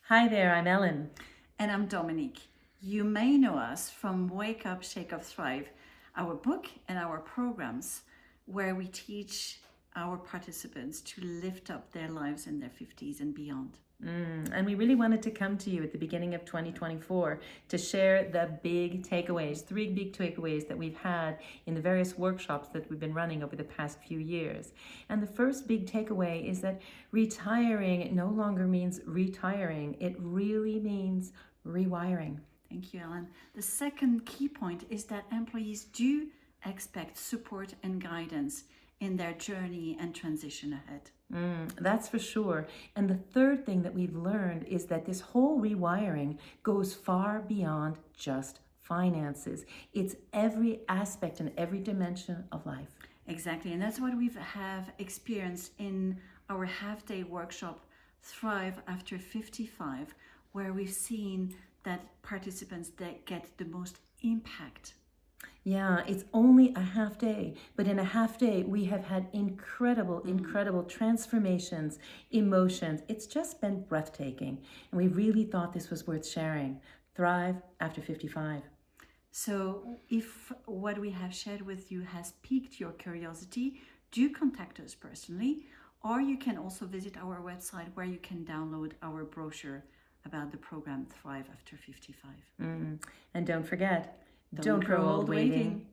Hi there, I'm Ellen. And I'm Dominique. You may know us from Wake Up, Shake Up, Thrive, our book and our programs where we teach our participants to lift up their lives in their 50s and beyond. And we really wanted to come to you at the beginning of 2024 to share the big takeaways, 3 big takeaways that we've had in the various workshops that we've been running over the past few years. And the first big takeaway is that retiring no longer means retiring, it really means rewiring. Thank you, Ellen. The second key point is that employees do expect support and guidance in their journey and transition ahead. That's for sure. And the third thing that we've learned is that this whole rewiring goes far beyond just finances. It's every aspect and every dimension of life. Exactly, and that's what we have experienced in our half-day workshop, Thrive After 55, where we've seen that participants that get the most impact. Yeah, it's only a half day, but in a half day, we have had incredible transformations, emotions. It's just been breathtaking. And we really thought this was worth sharing. Thrive After 55. So if what we have shared with you has piqued your curiosity, do contact us personally, or you can also visit our website where you can download our brochure about the program Thrive After 55. And don't forget, don't grow old waiting.